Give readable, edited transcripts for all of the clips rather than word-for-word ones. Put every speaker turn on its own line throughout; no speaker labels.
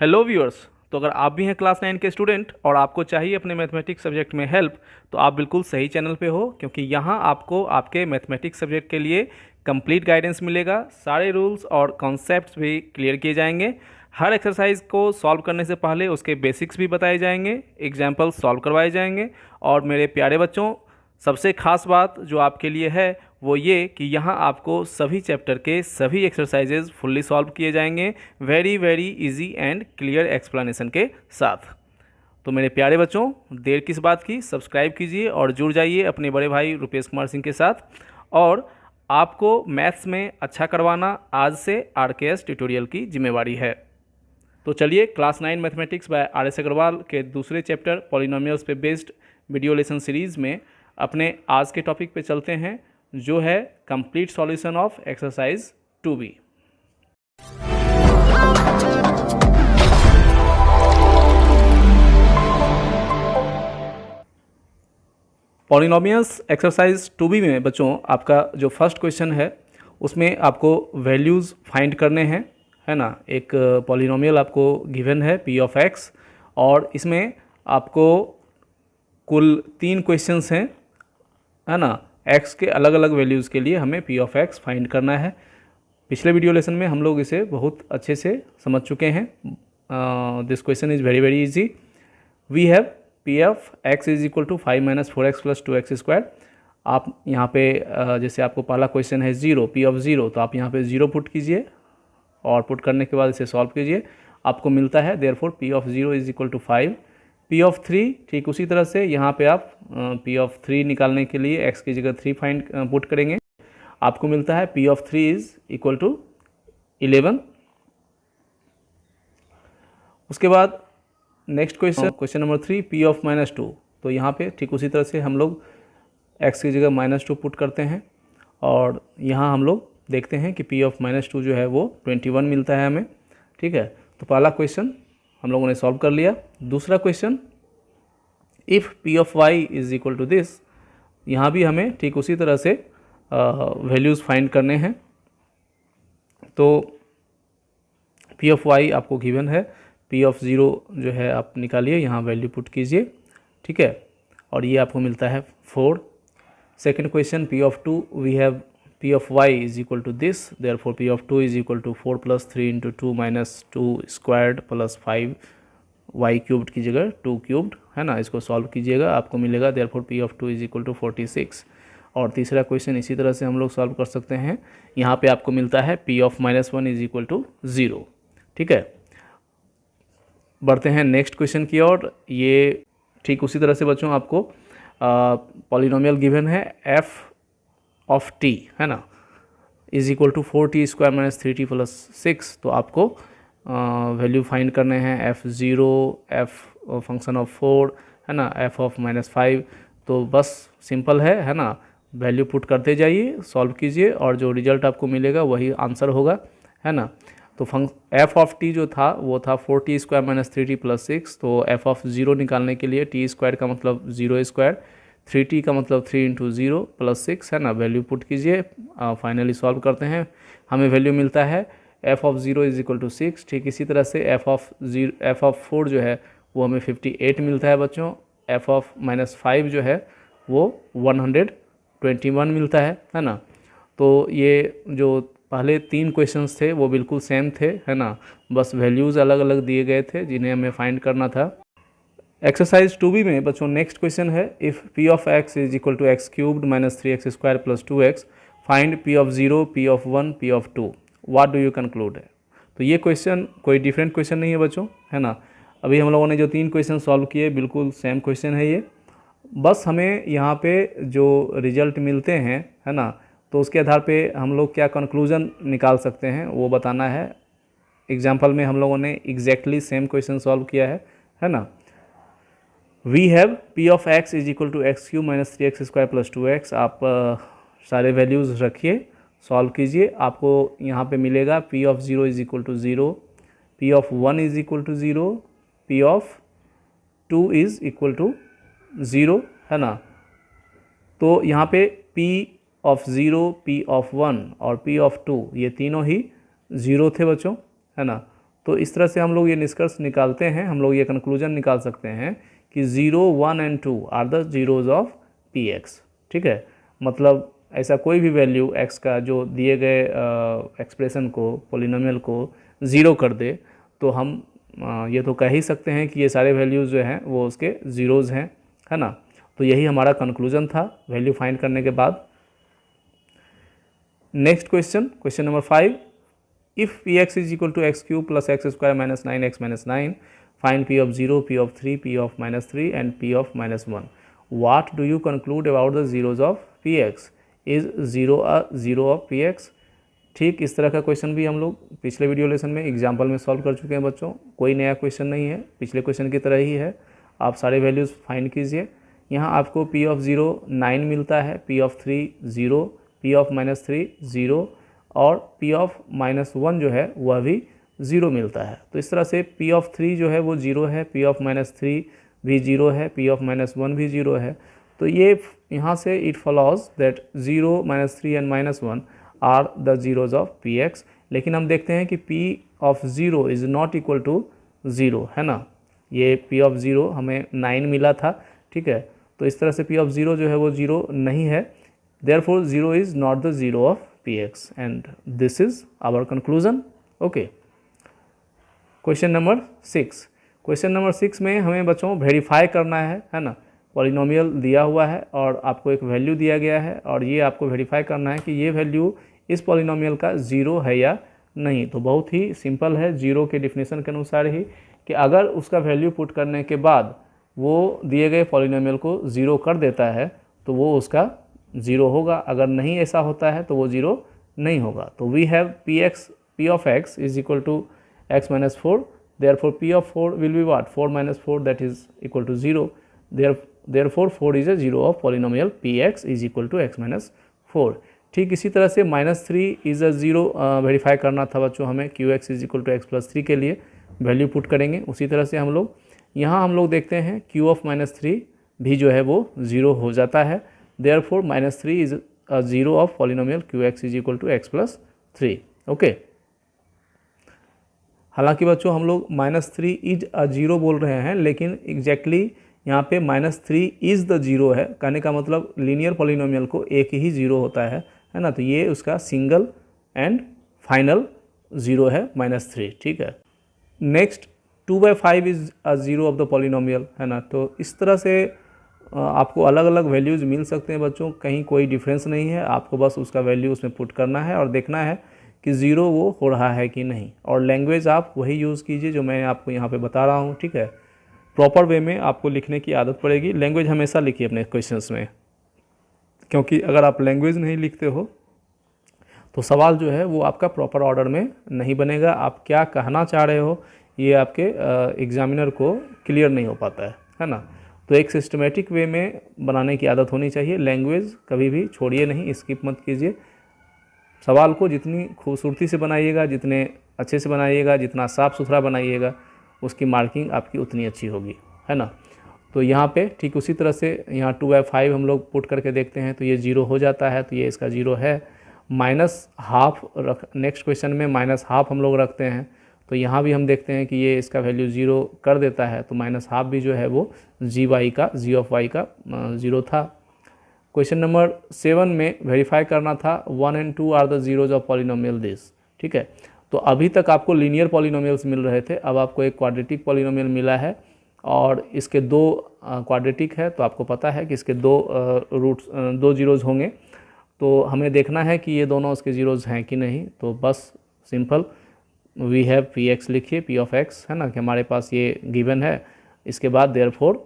Hello viewers. तो अगर आप भी हैं क्लास 9 के स्टूडेंट और आपको चाहिए अपने मैथमेटिक्स सब्जेक्ट में हेल्प, तो आप बिल्कुल सही चैनल पे हो, क्योंकि यहाँ आपको आपके मैथमेटिक्स सब्जेक्ट के लिए कंप्लीट गाइडेंस मिलेगा। सारे रूल्स और कॉन्सेप्ट्स भी क्लियर किए जाएंगे। हर एक्सरसाइज को सॉल्व करने से पहले उसके बेसिक्स भी बताए जाएंगे, एग्जाम्पल सॉल्व करवाए जाएंगे। और मेरे प्यारे बच्चों, सबसे खास बात जो आपके लिए है वो ये कि यहाँ आपको सभी चैप्टर के सभी एक्सरसाइजेज फुल्ली सॉल्व किए जाएंगे, very very easy and clear explanation के साथ। तो मेरे प्यारे बच्चों, देर किस बात की, सब्सक्राइब कीजिए और जुड़ जाइए अपने बड़े भाई रुपेश कुमार सिंह के साथ। और आपको मैथ्स में अच्छा करवाना आज से RKS ट्यूटोरियल की जिम्मेवारी है। तो चलिए, class 9 mathematics by RS Agarwal के दूसरे चैप्टर पॉलिनोमियल्स पे बेस्ड वीडियो लेसन सीरीज़ में अपने आज के टॉपिक पे चलते हैं, जो है complete solution of exercise 2B। Polynomials exercise 2B में बच्चों आपका जो फर्स्ट क्वेश्चन है उसमें आपको वैल्यूज़ फाइंड करने हैं, है ना। एक पॉलिनोमियल आपको गिवन है P ऑफ X, और इसमें आपको कुल 3 क्वेश्चंस हैं, है ना। x के अलग अलग वैल्यूज़ के लिए हमें P ऑफ X फाइंड करना है। पिछले वीडियो लेसन में हम लोग इसे बहुत अच्छे से समझ चुके हैं। This question is very very easy. We have P of X is equal to 5 - 4x + 2x square. आप यहाँ पे जैसे आपको पहला क्वेश्चन है 0, P ऑफ 0, तो आप यहाँ पे 0 पुट कीजिए और पुट करने के बाद इसे सॉल्व कीजिए। आपको मिलता है therefore P of 0 is equal to 5। P of 3 ठीक उसी तरह से यहाँ पे आप P ऑफ 3 निकालने के लिए x की जगह 3 फाइंड पुट करेंगे। आपको मिलता है P of 3 is equal to 11। उसके बाद next question number 3, P of -2। तो यहाँ पे ठीक उसी तरह से हम लोग x की जगह -2 पुट करते हैं, और यहाँ हम लोग देखते हैं कि P ऑफ -2 जो है वो 21 मिलता है हमें। ठीक है, तो पहला क्वेश्चन हम लोगों ने सॉल्व कर लिया। दूसरा question, if P of y is equal to this, यहाँ भी हमें ठीक उसी तरह से वैल्यूज़ फाइंड करने हैं। तो P ऑफ y आपको गिवन है, P ऑफ 0 जो है आप निकालिए, यहाँ वैल्यू पुट कीजिए। ठीक है, और ये आपको मिलता है 4। Second question, P of 2, we have P of y is equal to this, therefore P of 2 is equal to 4 + 3 × 2 - 2 squared + 5 y cubed की जगह 2 क्यूब्ड, है ना। इसको सॉल्व कीजिएगा, आपको मिलेगा therefore P of 2 is equal to 46। और तीसरा क्वेश्चन इसी तरह से हम लोग सॉल्व कर सकते हैं। यहाँ पे आपको मिलता है P of -1 is equal to 0। ठीक है, बढ़ते हैं नेक्स्ट क्वेश्चन की ओर। ये ठीक उसी तरह से बच्चों आपको पॉलिनोमियल गिवन है f ऑफ t, है ना, is equal to 4t² - 3t + 6। तो आपको वैल्यू फाइंड करने हैं f0, f फंक्शन ऑफ 4, है ना, f ऑफ -5। तो बस सिंपल है ना, वैल्यू पुट करते जाइए, सॉल्व कीजिए, और जो रिजल्ट आपको मिलेगा वही आंसर होगा, है ना। तो f ऑफ t जो था वो था 4t² - 3t + 6। तो f ऑफ 0 निकालने के लिए t² का मतलब 0², 3t का मतलब 3 × 0 + 6, है ना। वैल्यू पुट कीजिए, फाइनली सॉल्व करते हैं, हमें वैल्यू मिलता है f of 0 is equal to 6। ठीक इसी तरह से f ऑफ 4 जो है वो हमें 58 मिलता है बच्चों। f ऑफ -5 जो है वो 121 मिलता है ना। तो ये जो पहले 3 क्वेश्चंस थे वो बिल्कुल सेम थे, है ना, बस वैल्यूज़ अलग अलग दिए गए थे जिन्हें हमें फाइंड करना था। एक्सरसाइज 2B में बच्चों नेक्स्ट क्वेश्चन है, if P of x is equal to x³ - 3x² + 2x, find P of 0, P of 1, P of 2, what do you conclude है। तो ये क्वेश्चन कोई डिफरेंट क्वेश्चन नहीं है बच्चों, है ना। अभी हम लोगों ने जो 3 क्वेश्चन सॉल्व किए बिल्कुल सेम क्वेश्चन है ये। बस हमें यहाँ पे जो रिजल्ट मिलते हैं, है ना, तो उसके आधार पे हम लोग क्या कंक्लूजन निकाल सकते हैं वो बताना है। एग्जाम्पल में हम लोगों ने एग्जैक्टली सेम क्वेश्चन सॉल्व किया है ना। We have P of x is equal to x³ - 3x² + 2x। आप सारे वैल्यूज़ रखिए, सॉल्व कीजिए, आपको यहाँ पे मिलेगा P of 0 is equal to 0, P of 1 is equal to 0, P of 2 is equal to 0, है ना। तो यहाँ पे P ऑफ 0, P ऑफ 1 और P ऑफ 2 ये तीनों ही 0 थे बच्चों, है ना। तो इस तरह से हम लोग ये निष्कर्ष निकालते हैं, हम लोग ये कंक्लूजन निकाल सकते हैं कि 0, 1 and 2 are the zeros of P X. ठीक है, मतलब ऐसा कोई भी वैल्यू x का जो दिए गए एक्सप्रेशन को, पोलिनोमियल को 0 कर दे, तो हम ये तो कह ही सकते हैं कि ये सारे वैल्यूज़ जो हैं वो उसके ज़ीरोज़ हैं, है ना। तो यही हमारा कंक्लूजन था वैल्यू फाइंड करने के बाद। Next question, question number 5, if p x is equal to x cube plus x square minus 9x-9, find p of 0, p of 3, p of -3 and p of -1. What do you conclude about the zeros of px? Is 0 a zero of px? ठीक इस तरह का question भी हम लोग पिछले video lesson में example में सॉल्व कर चुके हैं बच्चों, कोई नया क्वेश्चन नहीं है, पिछले क्वेश्चन की तरह ही है। आप सारे वैल्यूज़ फाइंड कीजिए। यहाँ आपको p of 0 9 मिलता है, p of 3 0, p of -3 0 और p of -1 जो है वह भी 0 मिलता है। तो इस तरह से p of 3 जो है वो 0 है, p of -3 भी 0 है, p of -1 भी 0 है। तो ये यहाँ से it follows that 0, -3 and -1 are the zeros of px। लेकिन हम देखते हैं कि p of 0 is not equal to 0, है ना। ये p of 0 हमें 9 मिला था, ठीक है। तो इस तरह से p of 0 जो है वो 0 नहीं है, therefore 0 is not the zero of px and this is our conclusion. Okay, question number 6, question number 6 में हमें बच्चों वेरीफाई करना है ना। पॉलिनोमियल दिया हुआ है और आपको एक वैल्यू दिया गया है और ये आपको वेरीफाई करना है कि ये वैल्यू इस पॉलिनोमियल का 0 है या नहीं। तो बहुत ही सिंपल है, 0 के डिफिनेशन के अनुसार ही कि अगर उसका वैल्यू पुट करने के बाद वो दिए गए पॉलिनोमियल को 0 कर देता है तो वो उसका 0 होगा, अगर नहीं ऐसा होता है तो वो 0 नहीं होगा। तो we have p of x is equal to x minus 4, therefore p of 4 will be what? 4 minus 4, that is equal to 0. Therefore 4 is a 0 of polynomial px is equal to x minus 4. ठीक इसी तरह से -3 is a 0 verify करना था बच्चों हमें, qx is equal to x plus 3 के लिए वैल्यू पुट करेंगे। उसी तरह से हम लोग यहाँ हम लोग देखते हैं q of -3 भी जो है वो 0 हो जाता है। therefore -3 is a 0 of polynomial qx is equal to x plus 3। Okay, हालांकि बच्चों हम लोग -3 इज अ 0 बोल रहे हैं, लेकिन एग्जैक्टली यहाँ पे -3 इज़ द 0 है, कहने का मतलब लीनियर पॉलिनोमियल को एक ही 0 होता है ना। तो ये उसका सिंगल एंड फाइनल 0 है -3, ठीक है। Next 2/5 is a 0 of the polynomial, है ना। तो इस तरह से आपको अलग अलग वैल्यूज़ मिल सकते हैं बच्चों, कहीं कोई डिफरेंस नहीं है, आपको बस उसका वैल्यू उसमें पुट करना है और देखना है कि 0 वो हो रहा है कि नहीं। और लैंग्वेज आप वही यूज़ कीजिए जो मैं आपको यहाँ पे बता रहा हूँ, ठीक है। प्रॉपर वे में आपको लिखने की आदत पड़ेगी, लैंग्वेज हमेशा लिखिए अपने क्वेश्चंस में, क्योंकि अगर आप लैंग्वेज नहीं लिखते हो तो सवाल जो है वो आपका प्रॉपर ऑर्डर में नहीं बनेगा। आप क्या कहना चाह रहे हो ये आपके एग्जामिनर को क्लियर नहीं हो पाता है ना। तो एक सिस्टमेटिक वे में बनाने की आदत होनी चाहिए, लैंग्वेज कभी भी छोड़िए नहीं, स्किप मत कीजिए। सवाल को जितनी खूबसूरती से बनाइएगा, जितने अच्छे से बनाइएगा, जितना साफ़ सुथरा बनाइएगा, उसकी मार्किंग आपकी उतनी अच्छी होगी, है ना। तो यहाँ पे ठीक उसी तरह से यहाँ 2/5 हम लोग पुट करके देखते हैं तो ये 0 हो जाता है, तो ये इसका 0 है। -½ रख, नेक्स्ट क्वेश्चन में -½ हम लोग रखते हैं, तो यहाँ भी हम देखते हैं कि ये इसका वैल्यू 0 कर देता है, तो -½ भी जो है वो g ऑफ y का 0 था। क्वेश्चन नंबर 7 में वेरीफाई करना था 1 and 2 are the zeros of polynomial this, ठीक है। तो अभी तक आपको लीनियर पॉलिनोमियल्स मिल रहे थे, अब आपको एक क्वाड्रेटिक पॉलिनोमियल मिला है और इसके 2 क्वाड्रेटिक है, तो आपको पता है कि इसके 2 रूट्स 2 जीरोज़ होंगे। तो हमें देखना है कि ये दोनों उसके जीरोज़ हैं कि नहीं। तो बस सिंपल वी हैव px लिखिए, p of x, है ना, कि हमारे पास ये गिवन है। इसके बाद देयरफॉर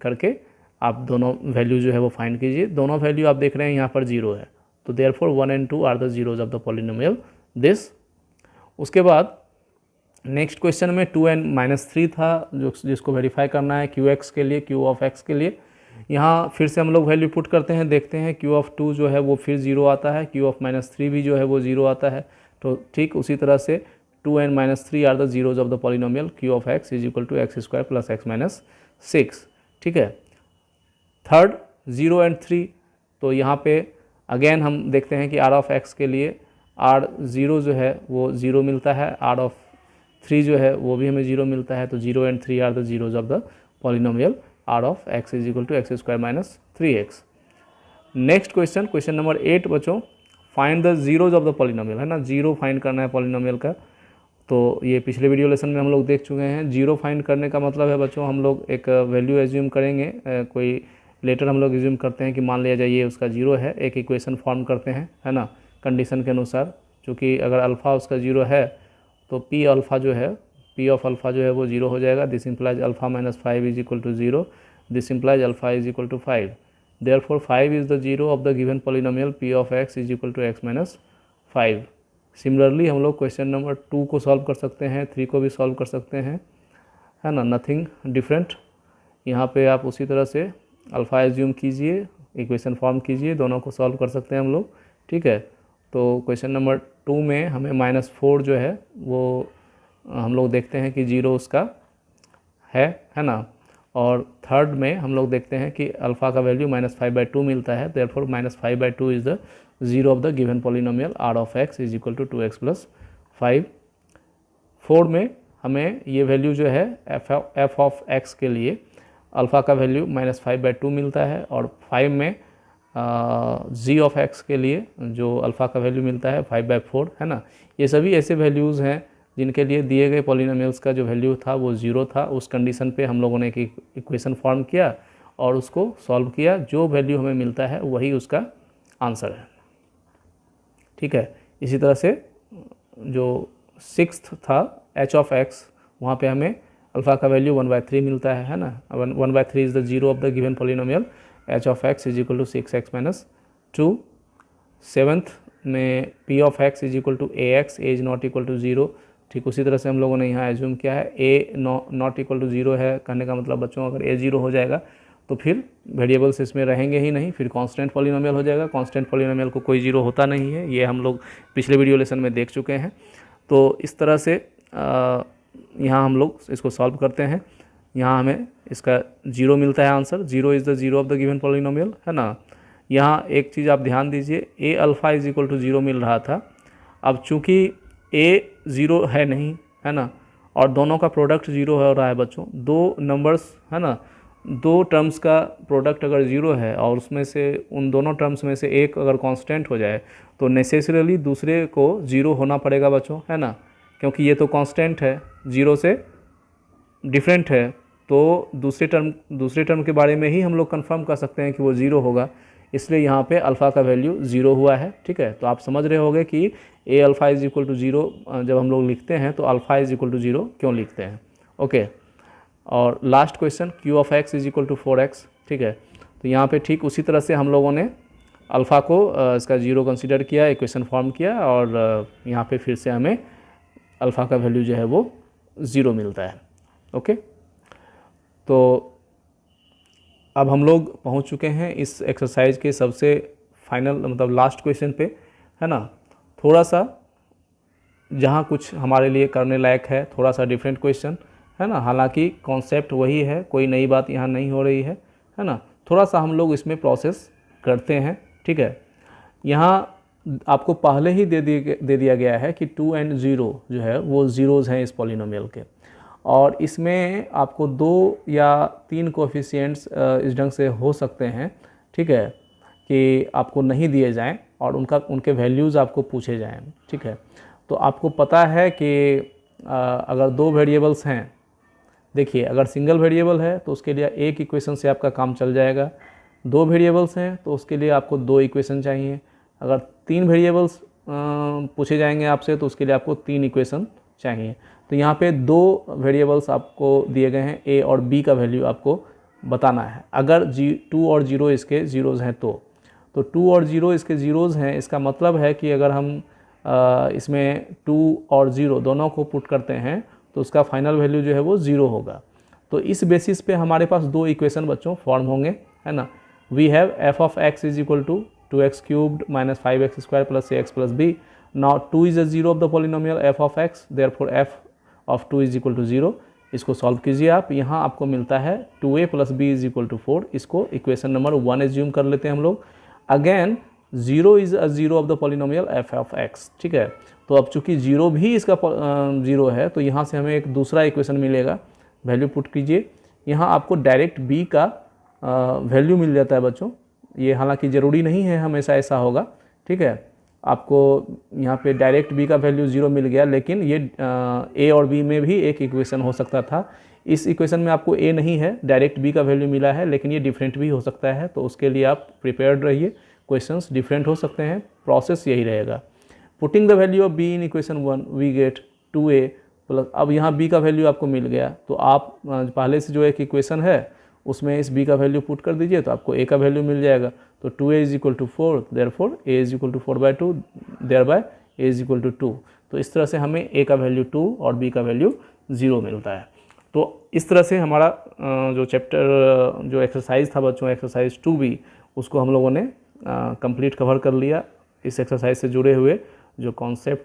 करके आप दोनों वैल्यू जो है वो फाइंड कीजिए। दोनों वैल्यू आप देख रहे हैं यहाँ पर 0 है, तो therefore 1 and 2 are the zeros of the polynomial this. उसके बाद नेक्स्ट क्वेश्चन में 2 and -3 था जिसको वेरीफाई करना है qx के लिए, q of x के लिए। यहाँ फिर से हम लोग वैल्यू पुट करते हैं, देखते हैं q of 2 जो है वो फिर 0 आता है, q of -3 भी जो है वो 0 आता है। तो ठीक उसी तरह से 2 and -3 are the zeros of the polynomial q of x is equal to x² plus x minus 6, ठीक है। थर्ड 0 and 3, तो यहाँ पे अगेन हम देखते हैं कि r of x के लिए r0 जो है वो 0 मिलता है, r of 3 जो है वो भी हमें 0 मिलता है। तो 0 and 3 are the zeros of the polynomial r of x is equal to x square minus 3x। Next question, question number 8 बच्चों, find the zeros of the polynomial, है ना, जीरो फाइंड करना है पॉलिनोमियल का। तो ये पिछले वीडियो लेसन में हम लोग देख चुके हैं। जीरो फाइंड करने का मतलब है बच्चों, हम लोग एक वैल्यू एज्यूम करेंगे, कोई लेटर हम लोग एज्यूम करते हैं कि मान लिया जाए ये उसका जीरो है, एक इक्वेशन फॉर्म करते हैं, है ना, कंडीशन के अनुसार। चूँकि अगर अल्फ़ा उसका जीरो है तो पी अल्फ़ा जो है, पी ऑफ अल्फ़ा जो है वो जीरो हो जाएगा। This implies alpha minus 5 is equal to 0, this implies alpha is equal to 5। Therefore 5 is the zero of the given polynomial p of x is equal to x minus 5। Similarly हम लोग question number 2 को solve कर सकते हैं, 3 को भी solve कर सकते हैं, है ना, नथिंग डिफरेंट। यहाँ पे आप उसी तरह से अल्फ़ा एज्यूम कीजिए, इक्वेशन फॉर्म कीजिए, दोनों को सॉल्व कर सकते हैं हम लोग, ठीक है। तो क्वेश्चन नंबर 2 में हमें -4 जो है वो हम लोग देखते हैं कि जीरो उसका है ना। और थर्ड में हम लोग देखते हैं कि अल्फ़ा का वैल्यू -5/2 मिलता है। Therefore -5/2 is the zero of the given polynomial r of x is equal to 2x + 5। 4 में हमें ये वैल्यू जो है एफ ऑफ एक्स के लिए अल्फ़ा का वैल्यू -5/2 मिलता है, और 5 में जी ऑफ एक्स के लिए जो अल्फ़ा का वैल्यू मिलता है 5/4, है ना। ये सभी ऐसे वैल्यूज़ हैं जिनके लिए दिए गए पॉलिनोमियल्स का जो वैल्यू था वो 0 था। उस कंडीशन पे हम लोगों ने एक इक्वेशन फॉर्म किया और उसको सॉल्व किया, जो वैल्यू हमें मिलता है वही उसका आंसर है, ठीक है। इसी तरह से जो 6th था h ऑफ x, वहाँ पे हमें अल्फ़ा का वैल्यू 1/3 मिलता है ना। 1/3 is the zero of the given polynomial h of x is equal to 6x minus 2। 7th में p of x is equal to ax, a is not equal to 0। ठीक उसी तरह से हम लोगों ने यहाँ एज्यूम किया है a नॉट इक्वल टू 0 है। कहने का मतलब बच्चों, अगर a 0 हो जाएगा तो फिर वेरिएबल्स इसमें रहेंगे ही नहीं, फिर कांस्टेंट पॉलिनोमियल हो जाएगा। कांस्टेंट पॉलिनोमियल को कोई जीरो होता नहीं है, ये हम लोग पिछले वीडियो लेसन में देख चुके हैं। तो इस तरह से यहाँ हम लोग इसको सॉल्व करते हैं। यहाँ हमें इसका जीरो मिलता है answer. Zero is the zero of the given polynomial, है ना। यहाँ एक चीज़ आप ध्यान दीजिए, a alpha is equal to 0 मिल रहा था। अब चूँकि a 0 है नहीं, है ना, और दोनों का प्रोडक्ट 0 हो रहा है बच्चों, दो नंबर्स, है ना, दो टर्म्स का प्रोडक्ट अगर 0 है और उसमें से उन दोनों टर्म्स में से एक अगर कांस्टेंट हो जाए तो नेसेसरीली दूसरे को 0 होना पड़ेगा बच्चों, है ना, क्योंकि ये तो कांस्टेंट है, 0 से डिफरेंट है। तो दूसरे टर्म के बारे में ही हम लोग कंफर्म कर सकते हैं कि वो 0 होगा, इसलिए यहाँ पे अल्फ़ा का वैल्यू 0 हुआ है, ठीक है। तो आप समझ रहे होंगे कि a alpha is equal to 0 जब हम लोग लिखते हैं तो अल्फ़ा इज इक्वल टू 0 क्यों लिखते हैं, ओके। और last question, q of x is equal to 4x, ठीक है। तो यहाँ पे ठीक उसी तरह से हम लोगों ने अल्फ़ा को इसका 0 कंसीडर किया, इक्वेशन फॉर्म किया, और यहाँ पे फिर से हमें अल्फ़ा का वैल्यू जो है वो 0 मिलता है, ओके। तो अब हम लोग पहुँच चुके हैं इस एक्सरसाइज के सबसे फाइनल मतलब लास्ट क्वेश्चन पे, है ना। थोड़ा सा जहाँ कुछ हमारे लिए करने लायक है, थोड़ा सा डिफरेंट क्वेश्चन, है ना। हालांकि कॉन्सेप्ट वही है, कोई नई बात यहाँ नहीं हो रही है ना। थोड़ा सा हम लोग इसमें प्रोसेस करते हैं, ठीक है। यहाँ आपको पहले ही दे दिया गया है कि 2 and 0 जो है वो ज़ीरोज़ हैं इस पॉलिनोमियल के, और इसमें आपको 2 या 3 कोएफिशिएंट्स इस ढंग से हो सकते हैं, ठीक है, कि आपको नहीं दिए जाएं और उनके वैल्यूज़ आपको पूछे जाएं, ठीक है। तो आपको पता है कि अगर 2 वेरिएबल्स हैं, देखिए अगर सिंगल वेरिएबल है तो उसके लिए एक इक्वेशन से आपका काम चल जाएगा। 2 वेरिएबल्स हैं तो उसके लिए आपको 2 इक्वेशन चाहिए। अगर 3 वेरिएबल्स पूछे जाएंगे आपसे तो उसके लिए आपको 3 इक्वेशन चाहिए। तो यहाँ पे 2 वेरिएबल्स आपको दिए गए हैं, a और b का वैल्यू आपको बताना है। अगर 2 और 0 इसके ज़ीरोज़ हैं तो 2 और 0 इसके ज़ीरोज़ हैं, इसका मतलब है कि अगर हम इसमें 2 और 0 दोनों को पुट करते हैं तो उसका फाइनल वैल्यू जो है वो 0 होगा। तो इस बेसिस पे हमारे पास 2 इक्वेशन बच्चों फॉर्म होंगे, है ना। We have f of x is equal to 2x cubed minus 5x square plus ax plus b। Now 2 is a zero of the polynomial f of x, therefore f of 2 is equal to 0। इसको solve कीजिए आप, यहाँ आपको मिलता है 2a plus b is equal to 4। इसको equation number 1 assume कर लेते हैं हम लोग। Again 0 is a zero of the polynomial F of x, ठीक है। तो अब चूंकि 0 भी इसका 0 है तो यहाँ से हमें एक दूसरा इक्वेशन मिलेगा। वैल्यू पुट कीजिए, यहाँ आपको डायरेक्ट b का वैल्यू मिल जाता है बच्चों। ये हालांकि ज़रूरी नहीं है हमेशा ऐसा होगा, ठीक है। आपको यहाँ पे डायरेक्ट b का वैल्यू 0 मिल गया, लेकिन ये a और b में भी एक इक्वेशन हो सकता था। इस इक्वेशन में आपको a नहीं है, डायरेक्ट b का वैल्यू मिला है, लेकिन ये डिफरेंट भी हो सकता है। तो उसके लिए आप प्रिपेयर्ड रहिए, क्वेश्चंस डिफरेंट हो सकते हैं, प्रोसेस यही रहेगा। Putting the value of b in equation 1 we get 2a plus, अब यहाँ b का वैल्यू आपको मिल गया तो आप पहले से जो एक इक्वेशन है उसमें इस b का वैल्यू पुट कर दीजिए तो आपको a का वैल्यू मिल जाएगा। तो 2a is equal to 4, therefore a is equal to 4/2, thereby a is equal to 2। तो इस तरह से हमें a का वैल्यू 2 और b का वैल्यू 0 मिलता है। तो इस तरह से हमारा जो चैप्टर जो एक्सरसाइज था बच्चों, एक्सरसाइज 2b, उसको हम लोगों ने कंप्लीट कवर कर लिया। इस एक्सरसाइज से जुड़े हुए जो कॉन्सेप्ट,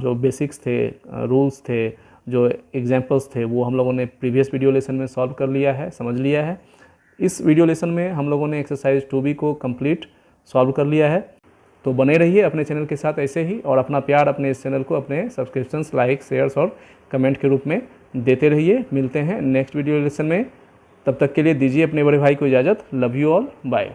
जो बेसिक्स थे, रूल्स थे, जो एग्जांपल्स थे, वो हम लोगों ने प्रीवियस वीडियो लेसन में सॉल्व कर लिया है, समझ लिया है। इस वीडियो लेसन में हम लोगों ने एक्सरसाइज 2b को कंप्लीट सॉल्व कर लिया है। तो बने रहिए अपने चैनल के साथ ऐसे ही, और अपना प्यार अपने इस चैनल को अपने सब्सक्रिप्शंस, लाइक, शेयर्स और कमेंट के रूप में देते रहिए। मिलते हैं नेक्स्ट वीडियो लेसन में, तब तक के लिए दीजिए अपने बड़े भाई को इजाज़त। Love you all, bye.